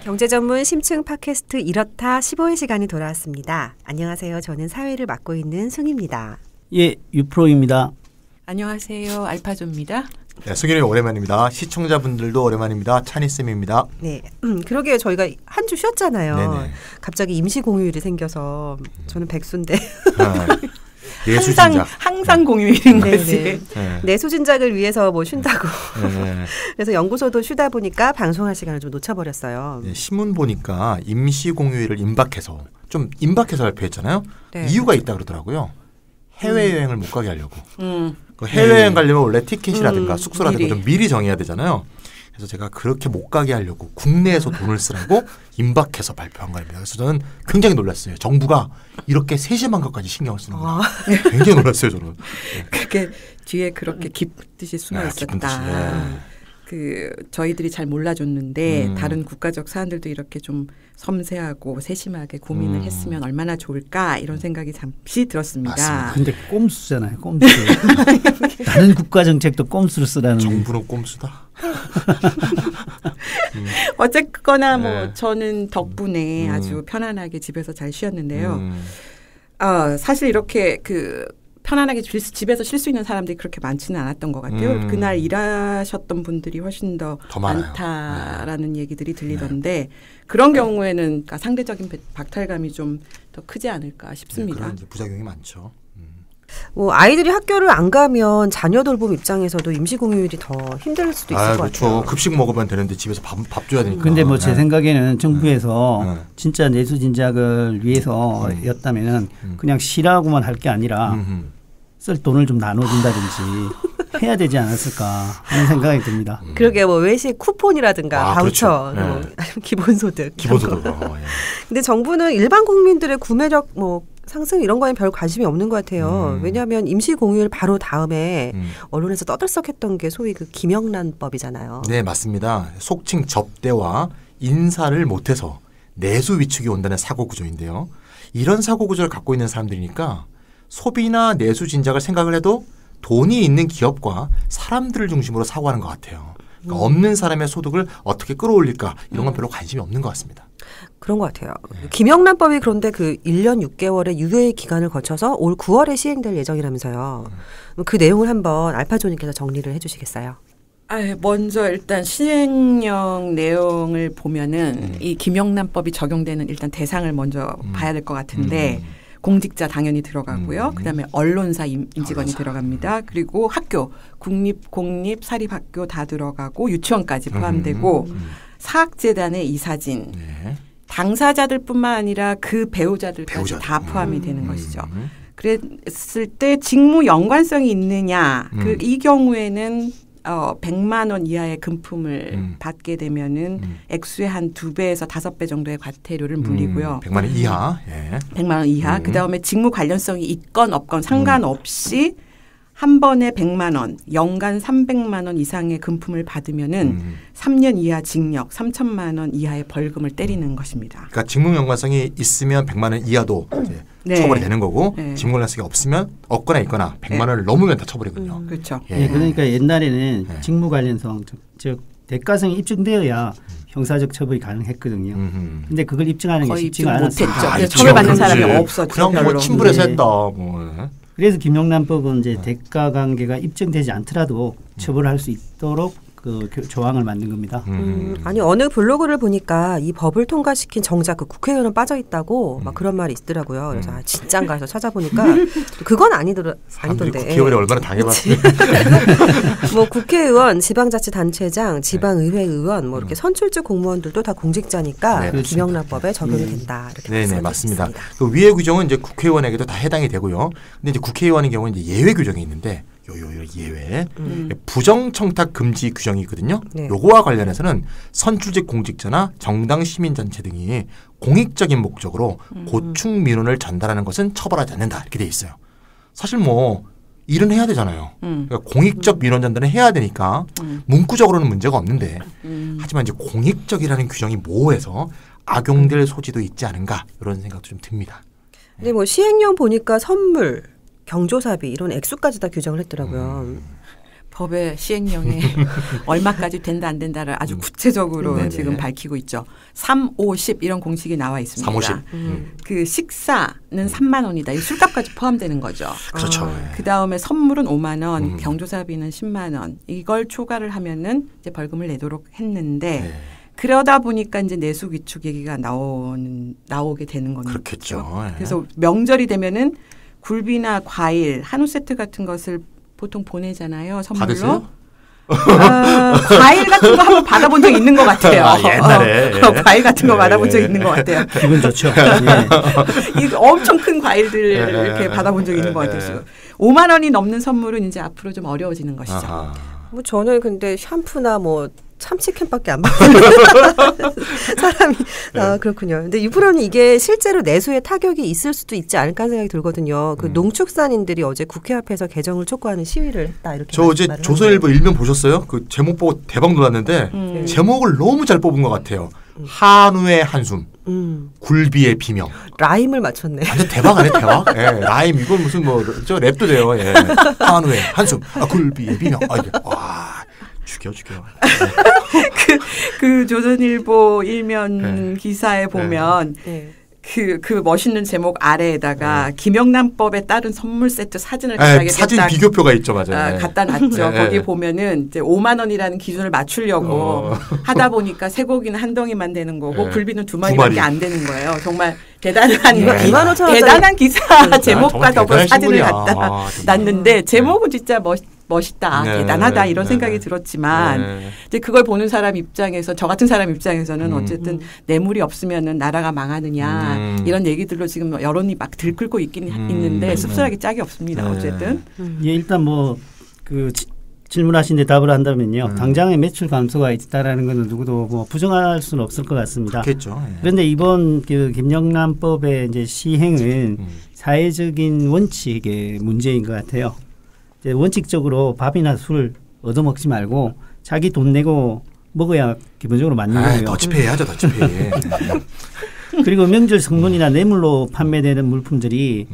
경제 전문 심층 팟캐스트 이렇다 15회 시간이 돌아왔습니다. 안녕하세요. 저는 사회를 맡고 있는 승입니다. 예, 유프로입니다. 안녕하세요. 알파조입니다. 네, 승윤이 오랜만입니다. 시청자분들도 오랜만입니다. 찬이쌤입니다. 네, 그러게요. 저희가 한 주 쉬었잖아요. 네네. 갑자기 임시 공휴일이 생겨서 저는 백수인데 항상 공휴일인 거지. 네. 내수진작을 위해서 뭐 쉰다고. 네. 그래서 연구소도 쉬다 보니까 방송할 시간을 좀 놓쳐버렸어요. 네, 신문 보니까 임시 공휴일을 임박해서 발표했잖아요. 네. 이유가 있다 그러더라고요. 해외여행을 못 가게 하려고. 그 해외여행 가려면 원래 티켓이라든가 숙소라든가 좀 미리 정해야 되잖아요. 그래서 제가 그렇게 못 가게 하려고 국내에서 돈을 쓰라고 임박해서 발표한 겁니다. 그래서 저는 굉장히 놀랐어요. 정부가 이렇게 세심한 것까지 신경을 쓰는구나. 굉장히 놀랐어요, 저는. 네. 그게 뒤에 그렇게 깊듯이 숨어 있었다. 저희들이 잘 몰라줬는데 다른 국가적 사안들도 이렇게 좀 섬세하고 세심하게 고민을 했으면 얼마나 좋을까 이런 생각이 잠시 들었습니다. 맞습니다. 근데 꼼수잖아요. 꼼수. 다른 국가 정책도 꼼수를 쓰라는. 정부는 꼼수다. 어쨌거나 뭐 저는 덕분에 아주 편안하게 집에서 잘 쉬었는데요. 사실 이렇게 편안하게 집에서 쉴 수 있는 사람들이 그렇게 많지는 않았던 것 같아요. 그날 일하셨던 분들이 훨씬 더 많다라는 얘기들이 들리던데 그런 경우에는 그러니까 상대적인 박탈감이 좀 더 크지 않을까 싶습니다. 그런 이제 부작용이 많죠. 뭐 아이들이 학교를 안 가면 자녀 돌봄 입장에서도 임시 공휴일이 더 힘들 수도 있을 것 그렇죠. 같아요. 급식 먹으면 되는데 집에서 밥 줘야 되니까. 근데 뭐 제 생각에는 정부에서 진짜 내수 진작을 위해서였다면은 그냥 쉬라고만 할 게 아니라 쓸 돈을 좀 나눠준다든지 해야 되지 않았을까 하는 생각이 듭니다. 그러게 뭐 외식 쿠폰이라든가 바우처, 그렇죠. 뭐 기본소득. 기본소득. 근데 정부는 일반 국민들의 구매력 뭐 상승 이런 거에는 별 관심이 없는 것 같아요. 왜냐하면 임시 공휴일 바로 다음에 언론에서 떠들썩했던 게 소위 그 김영란법이잖아요. 네, 맞습니다. 속칭 접대와 인사를 못해서 내수 위축이 온다는 사고 구조인데요. 이런 사고 구조를 갖고 있는 사람들이니까 소비나 내수 진작을 생각을 해도 돈이 있는 기업과 사람들을 중심으로 사고하는 것 같아요. 그러니까 없는 사람의 소득을 어떻게 끌어올릴까 이런 건 별로 관심이 없는 것 같습니다. 그런 것 같아요. 김영란법이 그런데 1년 6개월의 유예 기간을 거쳐서 올 9월에 시행될 예정이라면서요. 그 내용을 한번 알파조님께서 정리를 해주시겠어요? 먼저 일단 시행령 내용을 보면은 이 김영란법이 적용되는 일단 대상을 먼저 봐야 될 것 같은데 공직자 당연히 들어가고요. 그다음에 언론사 임직원이 들어갑니다. 그리고 학교, 공립, 사립학교 다 들어가고 유치원까지 포함되고 사학재단의 이사진, 당사자들뿐만 아니라 그 배우자들까지 다 포함이 되는 것이죠. 그랬을 때 직무 연관성이 있느냐, 이 경우에는 100만 원 이하의 금품을 받게 되면은 액수의 한 2배에서 5배 정도의 과태료를 물리고요. 100만 원 이하. 100만 원 이하. 그다음에 직무 관련성이 있건 없건 상관없이 한 번에 100만 원, 연간 300만 원 이상의 금품을 받으면은 3년 이하 징역, 3천만 원 이하의 벌금을 때리는 것입니다. 그러니까 직무 연관성이 있으면 100만 원 이하도 이제 처벌이 되는 거고 직무 연관성이 없으면 없거나 있거나 100만 원을 넘으면 다 처벌이군요. 그렇죠. 예, 그러니까 옛날에는 직무 관련성 즉 대가성이 입증되어야 형사적 처벌이 가능했거든요. 근데 그걸 입증하는 게 쉽지가 않았어요. 처벌받는 사람이 없었죠. 그냥 뭐 침불해서 했다. 뭐. 그래서 김영란법은 이제 대가 관계가 입증되지 않더라도 처벌할 수 있도록 그 조항을 만든 겁니다. 아니 어느 블로그를 보니까 이 법을 통과시킨 정작 그 국회의원은 빠져 있다고 막 그런 말이 있더라고요. 그래서 진짠가 해서 찾아보니까 그건 아니던데. 국회의원이 얼마나 당해봤어요. 뭐 국회의원, 지방자치단체장, 지방의회의원 뭐 이렇게 선출직 공무원들도 다 공직자니까 김영란법에 적용이 된다 이렇게 네, 맞습니다. 그 위의 규정은 이제 국회의원에게도 다 해당이 되고요. 근데 이제 국회의원의 경우는 이제 예외 규정이 있는데. 예외 부정청탁 금지 규정이 있거든요. 요거와 관련해서는 선출직 공직자나 정당 시민단체 등이 공익적인 목적으로 고충 민원을 전달하는 것은 처벌하지 않는다 이렇게 돼 있어요. 사실 뭐 일은 해야 되잖아요. 그러니까 공익적 민원 전달은 해야 되니까 문구적으로는 문제가 없는데 하지만 이제 공익적이라는 규정이 모호해서 악용될 소지도 있지 않은가 이런 생각도 좀 듭니다. 근데 뭐 시행령 보니까 선물 경조사비 이런 액수까지 다 규정을 했더라고요. 법의 시행령에 얼마까지 된다 안 된다를 아주 구체적으로 지금 밝히고 있죠. 3, 5, 10 이런 공식이 나와 있습니다. 3, 5, 10. 그 식사는 3만 원이다. 이 술값까지 포함되는 거죠. 그렇죠. 그다음에 선물은 5만 원, 경조사비는 10만 원. 이걸 초과를 하면은 이제 벌금을 내도록 했는데 그러다 보니까 이제 내수 위축 얘기가 나오게 되는 거죠. 그렇겠죠. 그래서 명절이 되면은 굴비나 과일, 한우 세트 같은 것을 보통 보내잖아요. 선물로. 받으세요? 과일 같은 거 한번 받아본 적 있는 것 같아요. 옛날에. 과일 같은 거 받아본 적 있는 것 같아요. 기분 좋죠. 이 엄청 큰 과일들 이렇게 받아본 적 있는 것 같아요. 5만 원이 넘는 선물은 이제 앞으로 좀 어려워지는 것이죠. 뭐 저는 근데 샴푸나 뭐 참치캔밖에 안 받는 사람이 그렇군요. 근데 유프로는 이게 실제로 내수에 타격이 있을 수도 있지 않을까 생각이 들거든요. 그 농축산인들이 어제 국회 앞에서 개정을 촉구하는 시위를 했다 이렇게. 저 어제 조선일보 일면 보셨어요? 그 제목 보고 대박 놀랐는데 제목을 너무 잘 뽑은 것 같아요. 한우의 한숨, 굴비의 비명. 라임을 맞췄네. 완전 대박 아니에요, 대박? 예, 라임 이건 무슨 뭐 저 랩도 돼요. 예. 한우의 한숨, 굴비의 비명. 와. 죽여. 그 조선일보 일면 기사에 보면 그 멋있는 제목 아래에다가 김영란법에 따른 선물 세트 사진을 사진 비교표가 있죠, 맞아요. 갖다 놨죠. 거기 보면은 이제 5만 원이라는 기준을 맞추려고 하다 보니까 쇠고기는 한 덩이만 되는 거고 굴비는 2마리밖에 안 되는 거예요. 정말 대단한 기사 제목과 더불어 사진을 갖다 놨는데 제목은 진짜 멋있다, 대단하다 이런 생각이 들었지만 이제 그걸 보는 사람 입장에서 저 같은 사람 입장에서는 어쨌든 뇌물이 없으면은 나라가 망하느냐 이런 얘기들로 지금 여론이 막 들끓고 있는데 씁쓸하게 짝이 없습니다. 어쨌든 일단 뭐 그 질문하신 데 답을 한다면요. 당장의 매출 감소가 있다라는 것은 누구도 뭐 부정할 수는 없을 것 같습니다. 그렇겠죠. 그런데 이번 그 김영란법의 이제 시행은 사회적인 원칙의 문제인 것 같아요. 이제 원칙적으로 밥이나 술 얻어먹지 말고 자기 돈 내고 먹어야 기본적으로 맞는 거예요. 더치페이 하죠, 더치페이. 그리고 명절 성분이나 뇌물로 판매되는 물품들이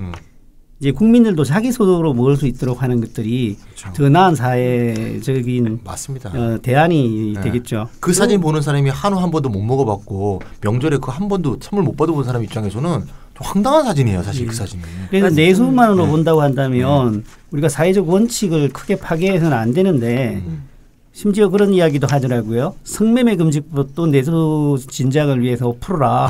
이제 국민들도 자기 소득으로 먹을 수 있도록 하는 것들이 그렇죠. 더 나은 사회적인 맞습니다. 대안이 되겠죠. 그 사진 보는 사람이 한우 한 번도 못 먹어봤고 명절에 그 한 번도 선물 못 받아본 사람 입장에서는 좀 황당한 사진이에요, 사실 그 사진은. 그래서 내수만으로 본다고 한다면 우리가 사회적 원칙을 크게 파괴해서는 안 되는데 심지어 그런 이야기도 하더라고요. 성매매 금지법도 내수 진작을 위해서 풀어라.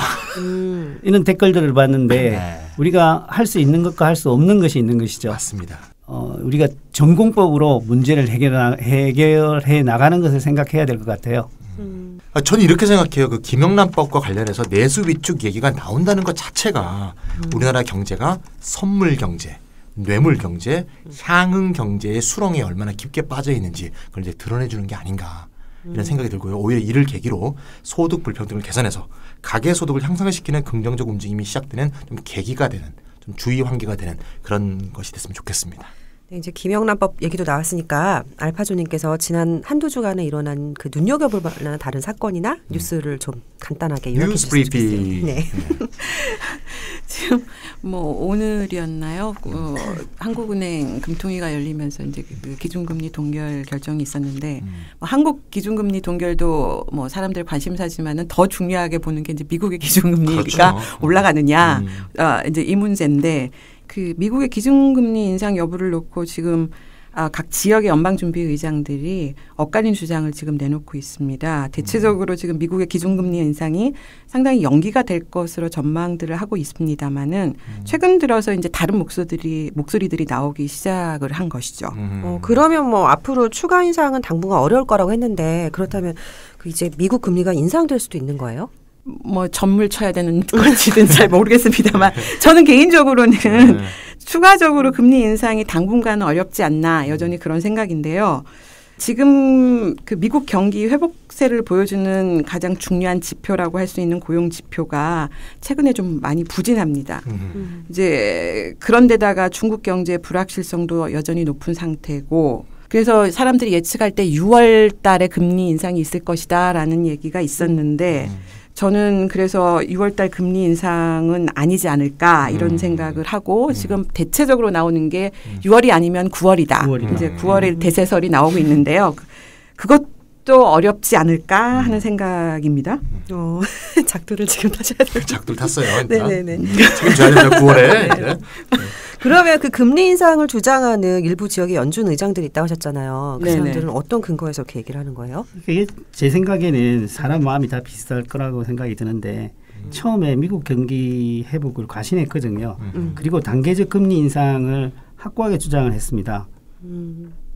이런 댓글들을 봤는데 우리가 할 수 있는 것과 할 수 없는 것이 있는 것이죠. 맞습니다. 우리가 전공법으로 문제를 해결해 나가는 것을 생각해야 될 것 같아요. 저는 이렇게 생각해요. 그 김영란법과 관련해서 내수 위축 얘기가 나온다는 것 자체가 우리나라 경제가 선물 경제, 뇌물 경제, 향응 경제의 수렁에 얼마나 깊게 빠져 있는지 그걸 이제 드러내주는 게 아닌가 이런 생각이 들고요. 오히려 이를 계기로 소득 불평등을 개선해서 가계 소득을 향상시키는 긍정적 움직임이 시작되는 좀 계기가 되는, 좀 주의 환기가 되는 그런 것이 됐으면 좋겠습니다. 네, 이제 김영란법 얘기도 나왔으니까 알파조님께서 지난 한두 주간에 일어난 그 눈여겨볼 만한 다른 사건이나 뉴스를 좀 간단하게 요약해 주셨으면 좋겠어요. 네. 지금 뭐 오늘이었나요? 한국은행 금통위가 열리면서 이제 그 기준금리 동결 결정이 있었는데 한국 기준금리 동결도 뭐 사람들 관심사지만은 더 중요하게 보는 게 이제 미국의 기준금리가 그렇죠. 올라가느냐 이제 이 문제인데. 그 미국의 기준금리 인상 여부를 놓고 지금 각 지역의 연방준비의장들이 엇갈린 주장을 지금 내놓고 있습니다. 대체적으로 지금 미국의 기준금리 인상이 상당히 연기가 될 것으로 전망들을 하고 있습니다만은 최근 들어서 이제 다른 목소리들이 나오기 시작을 한 것이죠. 그러면 뭐 앞으로 추가 인상은 당분간 어려울 거라고 했는데 그렇다면 그 이제 미국 금리가 인상될 수도 있는 거예요? 뭐 전물 쳐야 되는 건지는 잘 모르겠습니다만 저는 개인적으로는 추가적으로 금리 인상이 당분간은 어렵지 않나 여전히 그런 생각인데요. 지금 그 미국 경기 회복세를 보여주는 가장 중요한 지표라고 할 수 있는 고용 지표가 최근에 좀 많이 부진합니다. 이제 그런데다가 중국 경제의 불확실성도 여전히 높은 상태고 그래서 사람들이 예측할 때 6월 달에 금리 인상이 있을 것이다라는 얘기가 있었는데 저는 그래서 6월달 금리 인상은 아니지 않을까 이런 생각을 하고 지금 대체적으로 나오는 게 6월이 아니면 9월이다. 이제 9월에 대세설이 나오고 있는데요. 그것도 어렵지 않을까 하는 생각입니다. 작두를 지금 타셔야 돼요. 작두를 탔어요. 네네네. 지금 줘야 되면 9월에. 그러면 그 금리 인상을 주장하는 일부 지역의 연준 의장들이 있다고 하셨잖아요. 그 사람들은 어떤 근거에서 그렇게 얘기를 하는 거예요? 그게 제 생각에는 사람 마음이 다 비슷할 거라고 생각이 드는데 처음에 미국 경기 회복을 과신했거든요. 그리고 단계적 금리 인상을 확고하게 주장을 했습니다.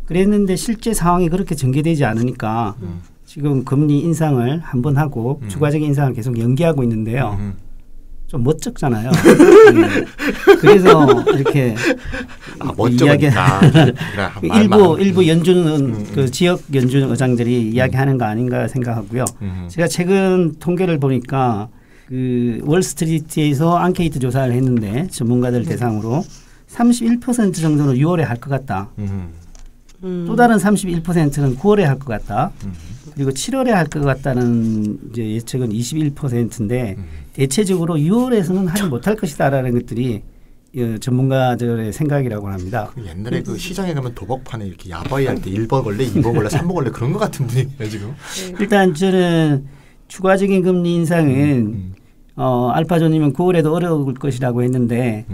그랬는데 실제 상황이 그렇게 전개되지 않으니까 지금 금리 인상을 한 번 하고 추가적인 인상을 계속 연기하고 있는데요. 좀 멋쩍잖아요. 네. 그래서 이렇게 멋쩍으니까 일부 연준 그 지역 연준 의장들이 이야기하는 거 아닌가 생각하고요. 제가 최근 통계를 보니까 그 월스트리트에서 앙케이트 조사를 했는데 전문가들 대상으로 31% 정도는 6월에 할 것 같다. 또 다른 31%는 9월에 할 것 같다. 그리고 7월에 할 것 같다는 이제 예측은 21%인데 대체적으로 6월에서는 하지 못할 것이다라는 것들이 전문가들의 생각이라고 합니다. 옛날에 그 시장에 가면 도박판에 이렇게 야바이 할 때 1번 걸레, 2번 걸레, 3번 걸레 그런 것 같은 분위기예요 지금. 일단 저는 추가적인 금리 인상은 알파존이면 9월에도 어려울 것이라고 했는데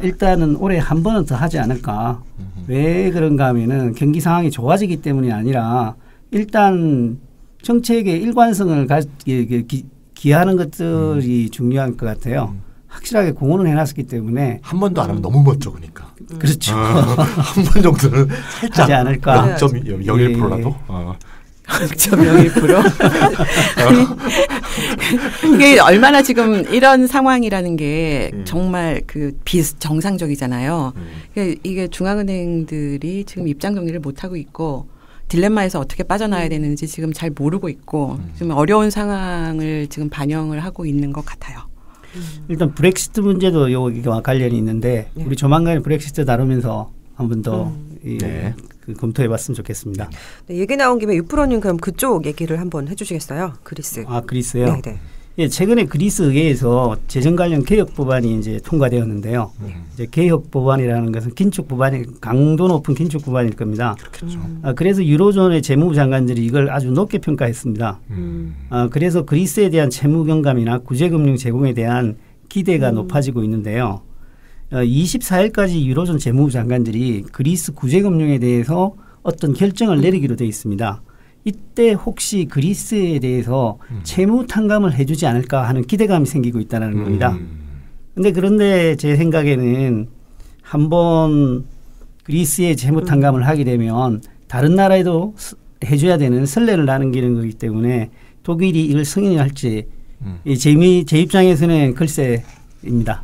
일단은 올해 한 번은 더 하지 않을까. 왜 그런가 하면은 경기 상황이 좋아지기 때문이 아니라 일단 정책의 일관성을 기하는 것들이 중요한 것 같아요. 확실하게 공언을 해놨기 때문에 한 번도 안 하면 너무 멋쩍으니까. 그렇죠. 한 번 정도는 살짝 하지 않을까. 0.01%라도. 0.01%. 이게 얼마나 지금 이런 상황이라는 게 정말 그 비정상적이잖아요. 이게 중앙은행들이 지금 입장 정리를 못 하고 있고 딜레마에서 어떻게 빠져나와야 되는지 지금 잘 모르고 있고 좀 어려운 상황을 지금 반영을 하고 있는 것 같아요. 일단 브렉시트 문제도 여기와 관련이 있는데 우리 조만간 브렉시트 다루면서 한 번 더 검토해봤으면 좋겠습니다. 네, 얘기 나온 김에 유프로님 그럼 그쪽 얘기를 한번 해주시겠어요? 그리스. 아 그리스요? 네네. 예, 최근에 그리스 의회에서 재정 관련 개혁 법안이 이제 통과되었는데요. 이제 개혁 법안이라는 것은 긴축 법안이 강도 높은 긴축 법안일 겁니다. 그렇겠죠. 그래서 유로존의 재무부 장관들이 이걸 아주 높게 평가했습니다. 그래서 그리스에 대한 채무 경감이나 구제금융 제공에 대한 기대가 높아지고 있는데요. 24일까지 유로존 재무부 장관들이 그리스 구제금융에 대해서 어떤 결정을 내리기로 되어 있습니다. 이때 혹시 그리스에 대해서 채무 탕감을 해주지 않을까 하는 기대감이 생기고 있다는 겁니다. 그런데 제 생각에는 한번 그리스에 채무 탕감을 하게 되면 다른 나라에도 해줘야 되는 선례를 남기는 거기 때문에 독일이 이걸 승인할지 제 입장에서는 글쎄입니다.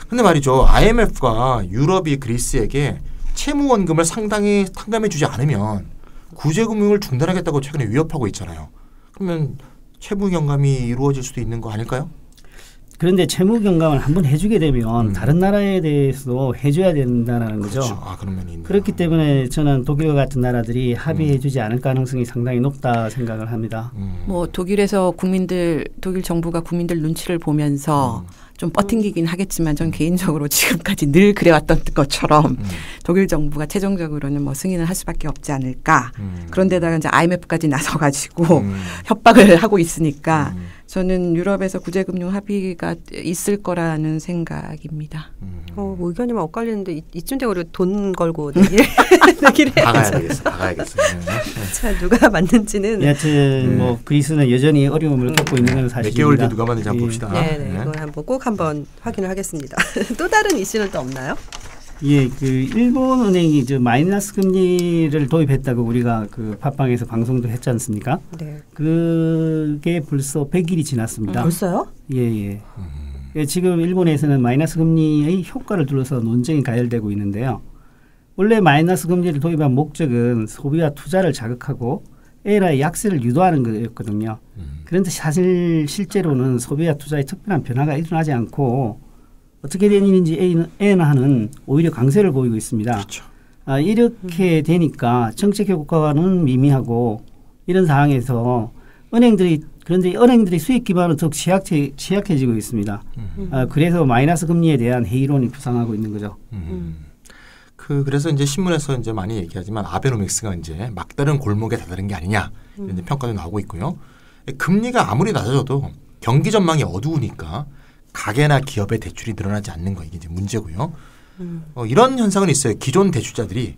근데 말이죠. IMF가 유럽이 그리스에게 채무 원금을 상당히 탕감해주지 않으면 구제금융을 중단하겠다고 최근에 위협하고 있잖아요. 그러면 채무 경감이 이루어질 수도 있는 거 아닐까요? 그런데 채무 경감을 한번 해주게 되면 다른 나라에 대해서도 해줘야 된다는 거죠. 그렇죠. 그런 면이 있네요. 그렇기 때문에 저는 독일과 같은 나라들이 합의해주지 않을 가능성이 상당히 높다 생각을 합니다. 뭐 독일 정부가 국민들 눈치를 보면서 좀 버팅기긴 하겠지만 전 개인적으로 지금까지 늘 그래왔던 것처럼 독일 정부가 최종적으로는 뭐 승인을 할 수밖에 없지 않을까. 그런데다가 이제 IMF까지 나서가지고 협박을 하고 있으니까 저는 유럽에서 구제금융 합의가 있을 거라는 생각입니다. 의견이 막 엇갈리는데 이쯤 되고 우리 돈 걸고 내기를 해야겠어. 자, 누가 맞는지는. 여하튼 뭐 그리스는 여전히 어려움을 겪고 있는 건 사실입니다. 몇 개월 뒤 누가 맞는지 한번 봅시다. 네, 이걸 꼭 한번 확인을 하겠습니다. 또 다른 이슈는 또 없나요? 예, 그 일본 은행이 마이너스 금리를 도입했다고 우리가 그 팟빵에서 방송도 했지 않습니까? 네. 그게 벌써 100일이 지났습니다. 벌써요? 예. 지금 일본에서는 마이너스 금리의 효과를 둘러서 논쟁이 가열되고 있는데요. 원래 마이너스 금리를 도입한 목적은 소비와 투자를 자극하고 에라의 약세를 유도하는 거였거든요. 그런데 사실 실제로는 소비와 투자에 특별한 변화가 일어나지 않고 어떻게 된 일인지 엔화는 오히려 강세를 보이고 있습니다. 그렇죠. 이렇게 되니까 정책 효과는 미미하고 이런 상황에서 은행들이 그런데 은행들이 수익 기반은 더욱 취약해지고 있습니다. 그래서 마이너스 금리에 대한 회의론이 부상하고 있는 거죠. 그래서 이제 신문에서 이제 많이 얘기하지만 아베노믹스가 이제 막다른 골목에 다다른 게 아니냐 이런 평가도 나오고 있고요. 금리가 아무리 낮아져도 경기 전망이 어두우니까 가계나 기업의 대출이 늘어나지 않는 거 이게 이제 문제고요. 이런 현상은 있어요. 기존 대출자들이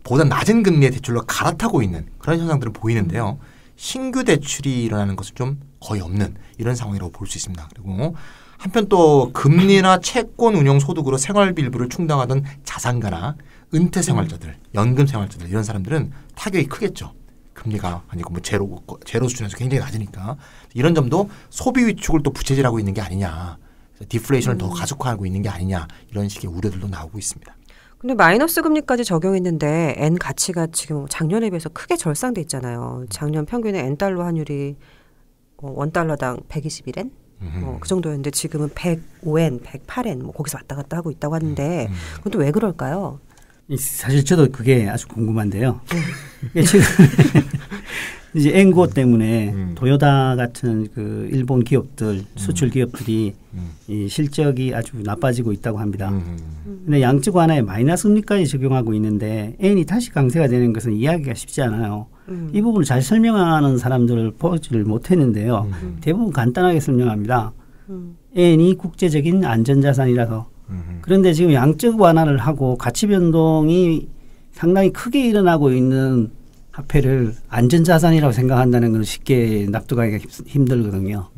보다 낮은 금리의 대출로 갈아타고 있는 그런 현상들은 보이는데요. 신규 대출이 일어나는 것은 좀 거의 없는 이런 상황이라고 볼 수 있습니다. 그리고 한편 또 금리나 채권 운용 소득으로 생활비 일부를 충당하던 자산가나 은퇴 생활자들, 연금 생활자들 이런 사람들은 타격이 크겠죠. 금리가 아니고 뭐 제로 수준에서 굉장히 낮으니까 이런 점도 소비 위축을 또 부채질하고 있는 게 아니냐, 디플레이션을 더 가속화하고 있는 게 아니냐 이런 식의 우려들도 나오고 있습니다. 근데 마이너스 금리까지 적용했는데 N 가치가 지금 작년에 비해서 크게 절상돼 있잖아요. 작년 평균의 N달러 환율이 $1당 121엔? 그 정도였는데 지금은 105엔, 108엔 뭐 거기서 왔다 갔다 하고 있다고 하는데 그건 또 왜 그럴까요? 사실 저도 그게 아주 궁금한데요. 지금 이제 엔고 때문에 도요타 같은 그 일본 기업들, 수출 기업들이 이 실적이 아주 나빠지고 있다고 합니다. 근데 양적 완화에 마이너스 금리까지 적용하고 있는데 엔이 다시 강세가 되는 것은 이해하기가 쉽지 않아요. 이 부분을 잘 설명하는 사람들을 보지를 못했는데요. 대부분 간단하게 설명합니다. 엔이 국제적인 안전자산이라서. 그런데 지금 양적 완화를 하고 가치 변동이 상당히 크게 일어나고 있는 화폐를 안전자산이라고 생각한다는 건 쉽게 납득하기가 힘들거든요.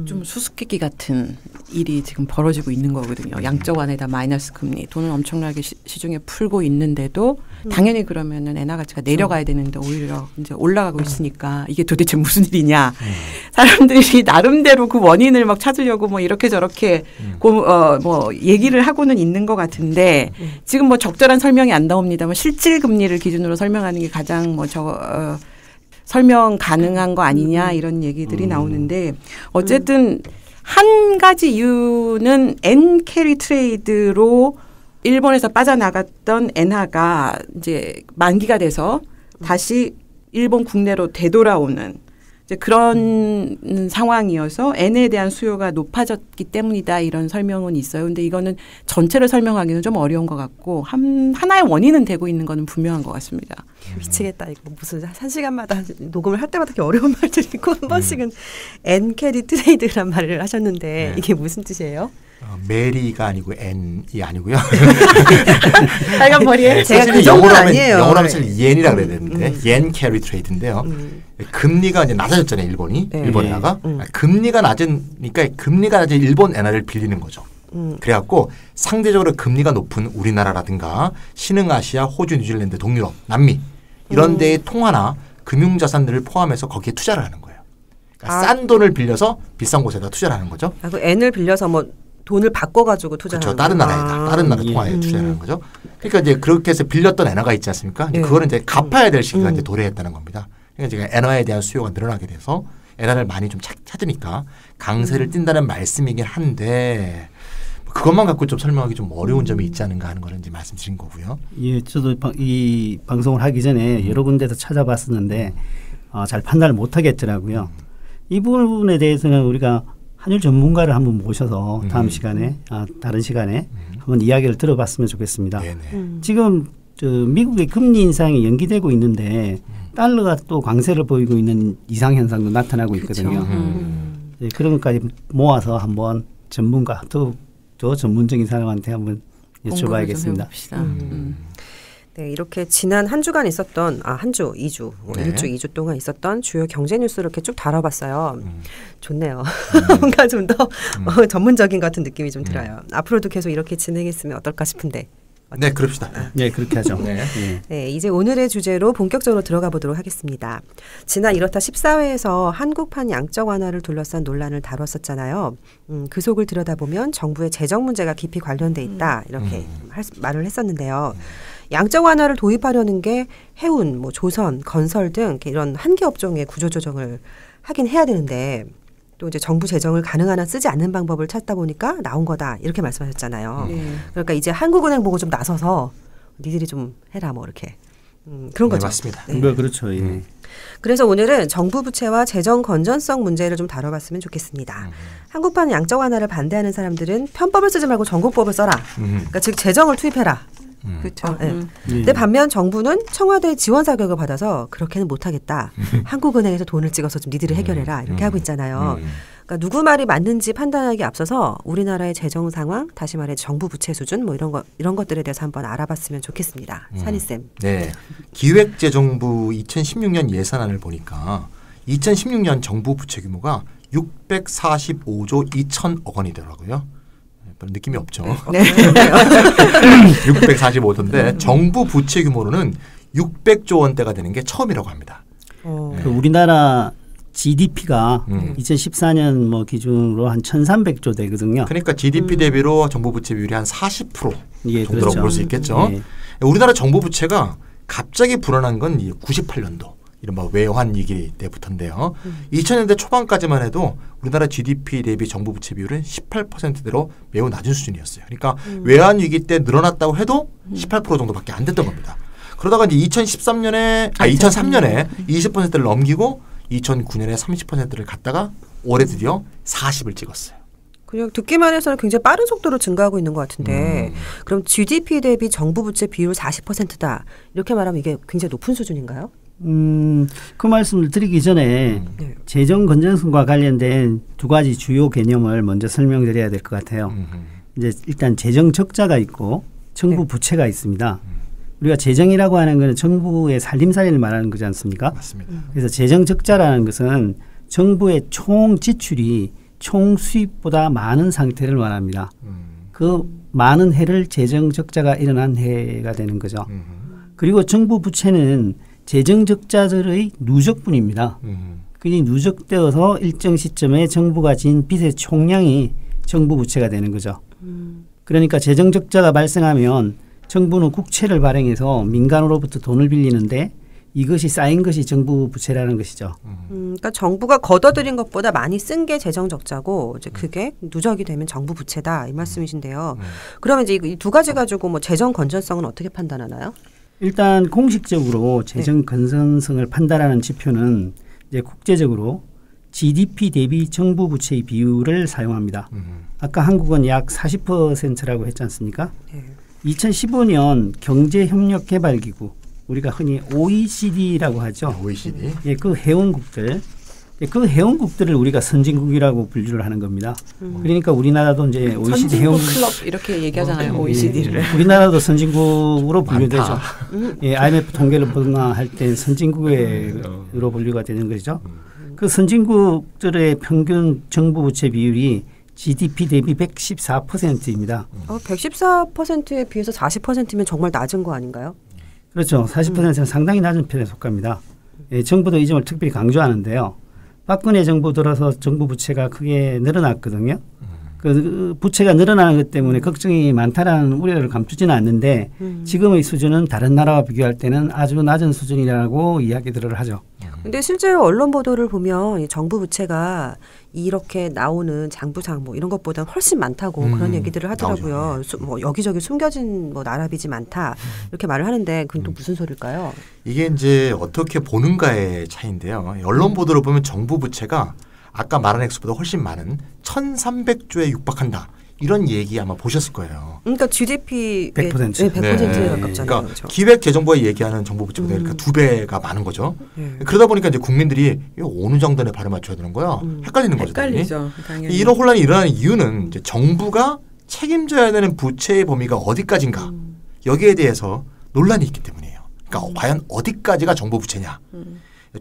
좀 수수께끼 같은 일이 지금 벌어지고 있는 거거든요. 양적 완화에다 마이너스 금리 돈을 엄청나게 시중에 풀고 있는데도 당연히 그러면은 엔화 가치가 내려가야 되는데 오히려 이제 올라가고 있으니까 이게 도대체 무슨 일이냐. 사람들이 나름대로 그 원인을 막 찾으려고 뭐 이렇게 저렇게 뭐 얘기를 하고는 있는 것 같은데 지금 뭐 적절한 설명이 안 나옵니다만 실질 금리를 기준으로 설명하는 게 가장 설명 가능한 거 아니냐 이런 얘기들이 나오는데 어쨌든 한 가지 이유는 N 캐리 트레이드로 일본에서 빠져나갔던 엔화가 이제 만기가 돼서 다시 일본 국내로 되돌아오는 이제 그런 상황이어서 N에 대한 수요가 높아졌기 때문이다 이런 설명은 있어요. 근데 이거는 전체를 설명하기는 좀 어려운 것 같고 하나의 원인은 되고 있는 거는 분명한 것 같습니다. 미치겠다. 이거 무슨 한 시간마다 녹음을 할 때마다 어려운 말들이 있고 한 번씩은 N 캐리 트레이드란 말을 하셨는데 이게 무슨 뜻이에요? 메리가 아니고 N이 아니고요. 빨간 머리에 제가 그 영어로 정도는 아니에요. 영어로 하면 yen이라고 그래야 되는데 yen carry trade인데요. 금리가 이제 낮아졌잖아요. 일본이. 네. 일본 엔화가. 금리가 낮으니까 금리가 낮은 일본 엔화를 빌리는 거죠. 그래갖고 상대적으로 금리가 높은 우리나라라든가 신흥아시아, 호주, 뉴질랜드, 동유럽, 남미 이런 데의 통화나 금융자산들을 포함해서 거기에 투자를 하는 거예요. 그러니까 싼 돈을 빌려서 비싼 곳에다 투자를 하는 거죠. 그 N을 빌려서 뭐 돈을 바꿔가지고 투자하는 그렇죠. 다른 나라에다. 다른 나라 통화에 투자를 하는 거죠. 그러니까 이제 그렇게 해서 빌렸던 엔화가 있지 않습니까? 그거는 이제 갚아야 될 시기가 이제 도래했다는 겁니다. 그러니까 제가 엔화에 대한 수요가 늘어나게 돼서 엔화를 많이 좀 찾으니까 강세를 띈다는 말씀이긴 한데 그것만 갖고 좀 설명하기 좀 어려운 점이 있지 않은가 하는 거는 이제 말씀드린 거고요. 예, 저도 이 방송을 하기 전에 여러 군데서 찾아봤었는데 잘 판단을 못 하겠더라고요. 이 부분에 대해서는 우리가 환율 전문가를 한번 모셔서 다음 시간에 다른 시간에 한번 이야기를 들어봤으면 좋겠습니다. 지금 미국의 금리 인상이 연기되고 있는데 달러가 또 강세를 보이고 있는 이상 현상도 나타나고 있거든요. 네, 그런 것까지 모아서 한번 전문가 더 전문적인 사람한테 한번 여쭤봐야겠습니다. 네, 이렇게 지난 한 주간 있었던 한 주, 2주, 1주, 2주 동안 있었던 주요 경제 뉴스를 이렇게 쭉 다뤄봤어요. 좋네요. 뭔가 좀 더 전문적인 것 같은 느낌이 좀 들어요. 앞으로도 계속 이렇게 진행했으면 어떨까 싶은데. 네, 그럽시다. 네, 그렇게 하죠. 네, 이제 오늘의 주제로 본격적으로 들어가 보도록 하겠습니다. 지난 이렇다 14회에서 한국판 양적 완화를 둘러싼 논란을 다뤘었잖아요. 그 속을 들여다보면 정부의 재정 문제가 깊이 관련돼 있다 이렇게 말을 했었는데요. 양적 완화를 도입하려는 게 해운, 뭐 조선, 건설 등 이런 한계 업종의 구조조정을 하긴 해야 되는데 또 이제 정부 재정을 가능한 한 쓰지 않는 방법을 찾다 보니까 나온 거다 이렇게 말씀하셨잖아요. 그러니까 이제 한국은행 보고 좀 나서서 니들이 좀 해라 뭐 이렇게 그런 거죠. 맞습니다. 네. 그렇죠. 예. 그래서 오늘은 정부 부채와 재정 건전성 문제를 좀 다뤄봤으면 좋겠습니다. 한국판 양적 완화를 반대하는 사람들은 편법을 쓰지 말고 전국법을 써라. 그러니까 즉 재정을 투입해라. 그렇죠. 네. 근데 반면 정부는 청와대 지원 사격을 받아서 그렇게는 못하겠다. 한국은행에서 돈을 찍어서 좀 니들이 해결해라. 이렇게 하고 있잖아요. 그러니까 누구 말이 맞는지 판단하기 앞서서 우리나라의 재정 상황, 다시 말해 정부 부채 수준 뭐 이런 것들에 대해서 한번 알아봤으면 좋겠습니다. 산희 쌤. 네. 기획재정부 2016년 예산안을 보니까 2016년 정부 부채 규모가 645조 2천억 원이더라고요. 느낌이 없죠. 네. 645조인데 정부 부채 규모로는 600조 원대가 되는 게 처음이라고 합니다. 그 우리나라 GDP가 2014년 뭐 기준으로 한 1,300조 되거든요. 그러니까 GDP 대비로 정부 부채 비율이 한 40% 예, 정도라고 그렇죠. 볼 수 있겠죠. 예. 우리나라 정부 부채가 갑자기 불어난 건 98년도 이른바 외환 위기 때부터인데요. 2000년대 초반까지만 해도 우리나라 GDP 대비 정부 부채 비율은 18%대로 매우 낮은 수준이었어요. 그러니까 외환 위기 때 늘어났다고 해도 18% 정도밖에 안 됐던 겁니다. 그러다가 이제 2003년에 20%를 넘기고 2009년에 30%를 갔다가 올해 드디어 40을 찍었어요. 그냥 듣기만 해서는 굉장히 빠른 속도로 증가하고 있는 것 같은데 그럼 GDP 대비 정부 부채 비율 40%다. 이렇게 말하면 이게 굉장히 높은 수준인가요? 그 말씀을 드리기 전에 재정 건전성과 관련된 두 가지 주요 개념을 먼저 설명드려야 될 것 같아요. 이제 일단 재정 적자가 있고 정부 부채가 있습니다. 우리가 재정이라고 하는 것은 정부의 살림살이를 말하는 거지 않습니까? 맞습니다. 그래서 재정 적자라는 것은 정부의 총 지출이 총 수입보다 많은 상태를 말합니다. 그 많은 해를 재정 적자가 일어난 해가 되는 거죠. 그리고 정부 부채는 재정 적자들의 누적분입니다. 그게 누적되어서 일정 시점에 정부가 진 빚의 총량이 정부 부채가 되는 거죠. 그러니까 재정 적자가 발생하면 정부는 국채를 발행해서 민간으로부터 돈을 빌리는데 이것이 쌓인 것이 정부 부채라는 것이죠. 그러니까 정부가 걷어들인 것보다 많이 쓴 게 재정 적자고 이제 그게 누적이 되면 정부 부채다 이 말씀이신데요. 그러면 이제 이 두 가지 가지고 뭐 재정 건전성은 어떻게 판단하나요? 일단 공식적으로 재정 건전성을 판단하는 지표는 이제 국제적으로 GDP 대비 정부 부채의 비율을 사용합니다. 아까 한국은 약 40%라고 했지 않습니까? 2015년 경제협력개발기구 우리가 흔히 OECD라고 하죠. OECD. 예, 그 회원국들을 우리가 선진국이라고 분류를 하는 겁니다. 그러니까 우리나라도 이제 OECD 회원국 클럽 이렇게 얘기하잖아요. OECD를. 우리나라도 선진국으로 분류되죠. 예, IMF 통계를 보거나 할 때 선진국으로 분류가 되는 것이죠. 그 선진국들의 평균 정부 부채 비율이 GDP 대비 114%입니다. 114%에 비해서 40%면 정말 낮은 거 아닌가요? 그렇죠. 40%는 상당히 낮은 편에 속합니다. 예, 정부도 이 점을 특별히 강조하는데요. 박근혜 정부 들어서 정부 부채가 크게 늘어났거든요. 그 부채가 늘어나는 것 때문에 걱정이 많다라는 우려를 감추지는 않는데 지금의 수준은 다른 나라와 비교할 때는 아주 낮은 수준이라고 이야기들을 하죠. 근데 실제로 언론 보도를 보면 이 정부 부채가 이렇게 나오는 장부상 뭐 이런 것보다 훨씬 많다고 그런 얘기들을 하더라고요. 뭐 여기저기 숨겨진 뭐 나라빚이 많다 이렇게 말을 하는데 그건 또 무슨 소릴까요? 이게 이제 어떻게 보는가의 차이인데요. 언론 보도를 보면 정부 부채가 아까 말한 액수보다 훨씬 많은 1,300조에 육박한다. 이런 얘기 아마 보셨을 거예요. 그러니까 GDP 100%. 네, 100%에 네. 가깝잖아요. 그러니까 그렇죠. 기획재정부가 얘기하는 정부 부채보다 그러니까 2배가 많은 거죠. 그러다 보니까 이제 국민들이 이거 어느 정도에 발을 맞춰야 되는 거야? 헷갈리는 거죠. 헷갈리죠. 당연히. 이런 혼란이 일어나는 이유는 이제 정부가 책임져야 되는 부채의 범위가 어디까지인가 여기에 대해서 논란이 있기 때문이에요. 그러니까 과연 어디까지가 정부 부채냐?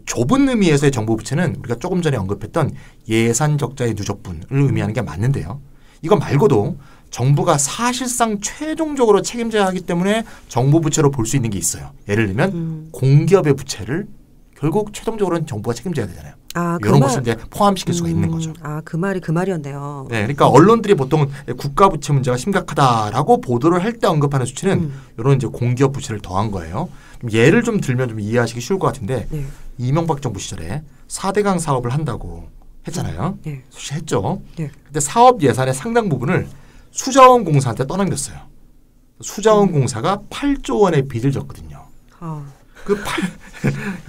좁은 의미에서의 정부 부채는 우리가 조금 전에 언급했던 예산 적자의 누적분을 의미하는 게 맞는데요. 이거 말고도 정부가 사실상 최종적으로 책임져야 하기 때문에 정부 부채로 볼 수 있는 게 있어요. 예를 들면 공기업의 부채를 결국 최종적으로는 정부가 책임져야 되잖아요. 이런 것을 이제 포함시킬 수가 있는 거죠. 그 말이 그 말이었네요. 네, 그러니까 언론들이 보통 국가 부채 문제가 심각하다라고 보도를 할 때 언급하는 수치는 이런 이제 공기업 부채를 더한 거예요. 예를 좀 들면 좀 이해하시기 쉬울 것 같은데 이명박 정부 시절에 4대강 사업을 한다고 했잖아요. 수시 했죠. 근데 사업 예산의 상당 부분을 수자원공사한테 떠넘겼어요. 수자원공사가 8조 원의 빚을 졌거든요.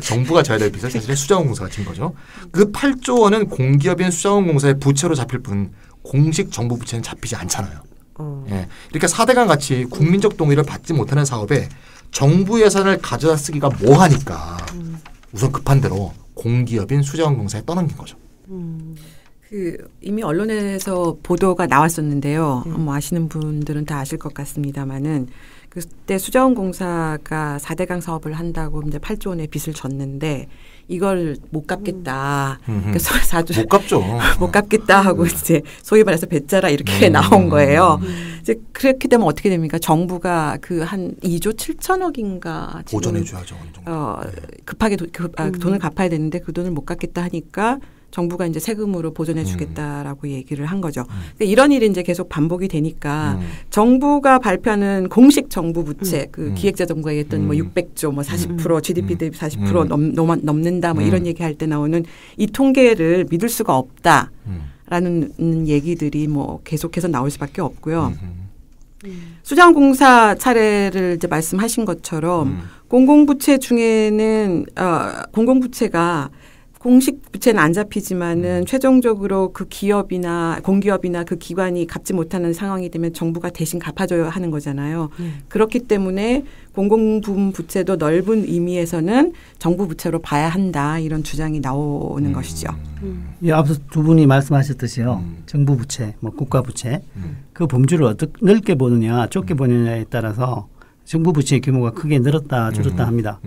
정부가 져야 될 빚을 사실은 수자원공사가 진 거죠. 그 8조 원은 공기업인 수자원공사의 부채로 잡힐 뿐 공식 정부 부채는 잡히지 않잖아요. 예. 이렇게 4대강 같이 국민적 동의를 받지 못하는 사업에 정부 예산을 가져다 쓰기가 뭐하니까 우선 급한 대로 공기업인 수자원공사에 떠넘긴 거죠. 이미 언론에서 보도가 나왔었는데요. 뭐 아시는 분들은 다 아실 것 같습니다만은 그때 수자원공사가 4대강 사업을 한다고 이제 8조 원의 빚을 졌는데 이걸 못 갚겠다. 그래서 못 갚죠. 못 갚겠다 하고 이제 소위 말해서 배짜라 이렇게 나온 거예요. 이제 그렇게 되면 어떻게 됩니까? 정부가 그 한 2조 7천억인가 보전해 줘야죠. 급하게 돈을 갚아야 되는데 그 돈을 못 갚겠다 하니까 정부가 이제 세금으로 보전해 주겠다라고 얘기를 한 거죠. 그러니까 이런 일이 이제 계속 반복이 되니까 정부가 발표하는 공식 정부 부채, 그 기획재정부가 얘기했던 뭐 600조, 뭐 40% GDP 대비 40% 넘는다, 뭐 이런 얘기할 때 나오는 이 통계를 믿을 수가 없다라는 얘기들이 뭐 계속해서 나올 수밖에 없고요. 수자원공사 차례를 이제 말씀하신 것처럼 공공부채 중에는 공공부채가 공식 부채는 안 잡히지만은 최종적으로 그 기업이나 공기업이나 그 기관이 갚지 못하는 상황이 되면 정부가 대신 갚아줘야 하는 거잖아요. 그렇기 때문에 공공부문 부채도 넓은 의미에서는 정부 부채로 봐야 한다 이런 주장이 나오는 것이죠. 예, 앞서 두 분이 말씀하셨듯이요. 정부 부채, 뭐 국가 부채 그 범주를 어떻게 넓게 보느냐 좁게 보느냐에 따라서 정부 부채의 규모가 크게 늘었다 줄었다 합니다.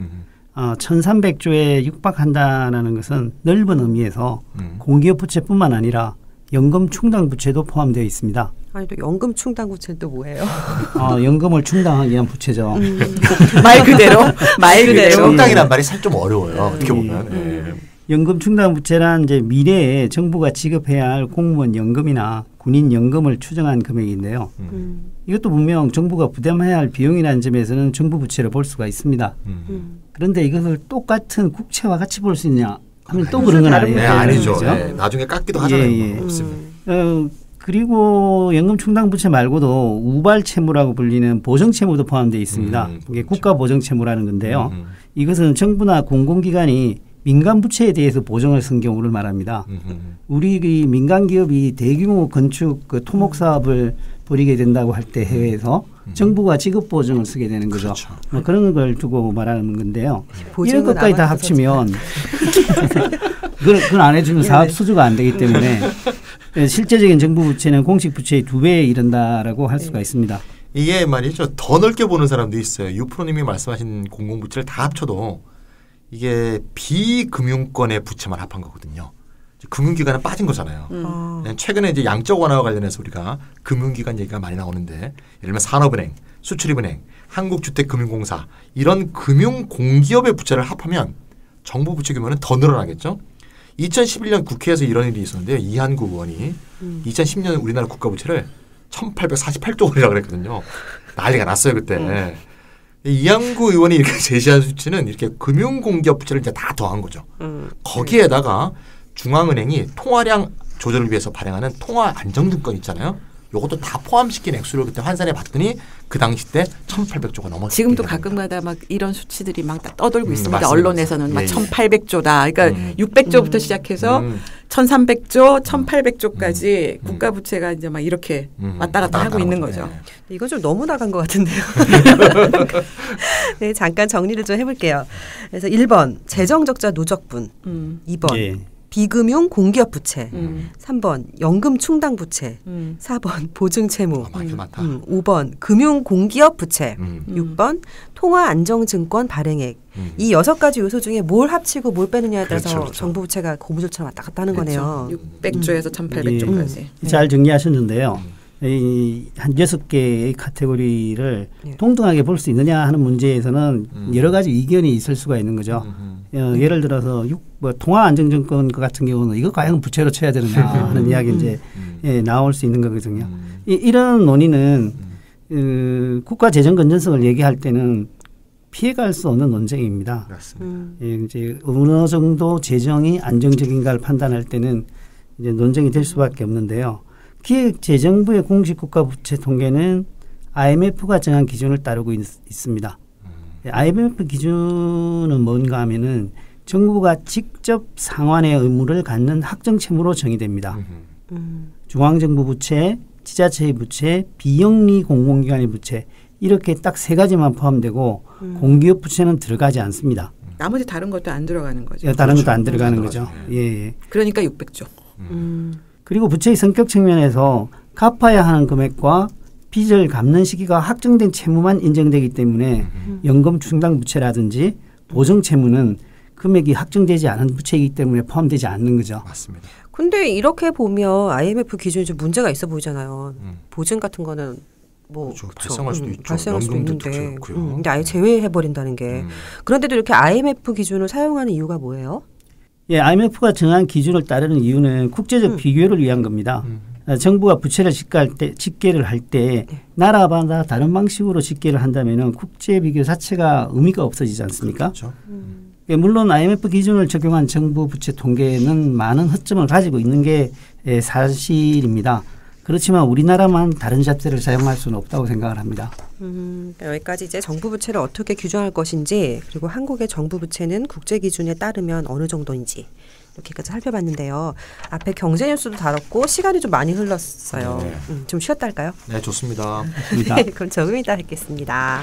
1,300조에 육박한다는 것은 넓은 의미에서 공기업 부채뿐만 아니라 연금 충당 부채도 포함되어 있습니다. 아니 또 연금 충당 부채는 또 뭐예요? 연금을 충당하기 위한 부채죠. 말 그대로 충당이란 말이 사실 좀 어려워요. 어떻게 보면. 연금 충당 부채란 이제 미래에 정부가 지급해야 할 공무원 연금이나 군인 연금을 추정한 금액인데요. 이것도 분명 정부가 부담해야 할 비용이라는 점에서는 정부 부채를 볼 수가 있습니다. 그런데 이것을 똑같은 국채와 같이 볼 수 있냐 하면 또 그런 건 아니에요. 네, 아니죠. 네, 나중에 깎기도 하잖아요. 없습니다. 그리고 연금 충당 부채 말고도 우발 채무라고 불리는 보정 채무도 포함되어 있습니다. 이게 국가 보정 채무라는 건데요. 이것은 정부나 공공기관이 민간 부채에 대해서 보정을 쓴 경우를 말합니다. 우리 민간 기업이 대규모 건축 토목 사업을 벌이게 된다고 할 때 해외에서 정부가 지급 보증을 쓰게 되는 거죠. 그렇죠. 뭐 그런 걸 두고 말하는 건데요. 이런 것까지 다 합치면 그건 안 해주면 사업 수주가 안 되기 때문에 실제적인 정부 부채는 공식 부채의 2배에 이른다라고 할 수가 있습니다. 이게 말이죠. 더 넓게 보는 사람도 있어요. 유프로님이 말씀하신 공공부채를 다 합쳐도 이게 비금융권의 부채만 합한 거거든요. 금융기관은 빠진 거잖아요. 최근에 이제 양적 완화와 관련해서 우리가 금융기관 얘기가 많이 나오는데 예를 들면 산업은행, 수출입은행, 한국주택금융공사 이런 금융공기업의 부채를 합하면 정부 부채 규모는 더 늘어나겠죠. 2011년 국회에서 이런 일이 있었는데요. 이한구 의원이 2010년 우리나라 국가부채를 1848조 원이라고 그랬거든요. 난리가 났어요 그때. 이한구 의원이 이렇게 제시한 수치는 이렇게 금융공기업 부채를 이제 다 더한 거죠. 거기에다가 중앙은행이 통화량 조절을 위해서 발행하는 통화 안정증권 있잖아요. 요것도 다 포함시킨 액수를 그때 환산해 봤더니 그 당시 때 1,800조가 넘었어요. 지금도 가끔가다 막 이런 수치들이 막 떠돌고 있습니다. 맞습니다. 언론에서는 막 1,800조다. 그러니까 600조부터 시작해서 1,300조, 1,800조까지 국가 부채가 이제 막 이렇게 왔다 갔다 하고 있는 거죠. 네. 이거 좀 너무 나간 것 같은데요. 네, 잠깐 정리를 좀 해볼게요. 그래서 1번 재정적자 누적분, 2번 비금융 공기업 부채, 3번 연금 충당 부채, 4번 보증 채무, 5번 금융 공기업 부채, 6번 통화 안정증권 발행액. 이 6가지 요소 중에 뭘 합치고 뭘 빼느냐에 따라서 그렇죠. 정부 부채가 고무줄처럼 왔다 갔다 하는 거네요. 600조에서 1,800조까지. 잘 정리하셨는데요. 이 한 6개의 카테고리를 동등하게 볼 수 있느냐 하는 문제에서는 여러 가지 이견이 있을 수가 있는 거죠. 예를 들어서 통화 안정증권 같은 경우는 이거 과연 부채로 쳐야 되느냐 하는 이야기 이제 나올 수 있는 거거든요. 이런 논의는 국가 재정 건전성을 얘기할 때는 피해갈 수 없는 논쟁입니다. 이제 어느 정도 재정이 안정적인가를 판단할 때는 이제 논쟁이 될 수밖에 없는데요. 기획재정부의 공식 국가 부채 통계는 IMF가 정한 기준을 따르고 있습니다. IMF 기준은 뭔가 하면은 정부가 직접 상환의 의무를 갖는 학정 채무로 정의됩니다. 중앙정부 부채, 지자체의 부채, 비영리 공공기관의 부채 이렇게 딱 세 가지만 포함되고 공기업 부채는 들어가지 않습니다. 나머지 다른 것도 안 들어가는 거죠. 다른 것도 안 들어가는 거죠. 예. 그러니까 600조. 그리고 부채의 성격 측면에서 갚아야 하는 금액과 빚을 갚는 시기가 확정된 채무만 인정되기 때문에 연금 충당 부채라든지 보정 채무는 금액이 확정되지 않은 부채이기 때문에 포함되지 않는 거죠. 맞습니다. 근데 이렇게 보면 IMF 기준이 좀 문제가 있어 보이잖아요. 보증 같은 거는 뭐 그렇죠. 발생할 수도 있죠. 발생할 수도 있는데 근데 아예 음. 제외해 버린다는 게 그런데도 이렇게 IMF 기준을 사용하는 이유가 뭐예요? 예, IMF가 정한 기준을 따르는 이유는 국제적 비교를 위한 겁니다. 정부가 부채를 집계를 할 때 나라마다 다른 방식으로 집계를 한다면은 국제 비교 자체가 의미가 없어지지 않습니까? 그렇죠. 물론 IMF 기준을 적용한 정부 부채 통계는 많은 허점을 가지고 있는 게 사실입니다. 그렇지만 우리나라만 다른 잣대를 사용할 수는 없다고 생각을 합니다. 여기까지 이제 정부 부채를 어떻게 규정할 것인지 그리고 한국의 정부 부채는 국제 기준에 따르면 어느 정도인지 이렇게까지 살펴봤는데요. 앞에 경제 뉴스도 다뤘고 시간이 좀 많이 흘렀어요. 좀 쉬었다 할까요? 네, 좋습니다. 그럼 조금 이따 뵙겠습니다.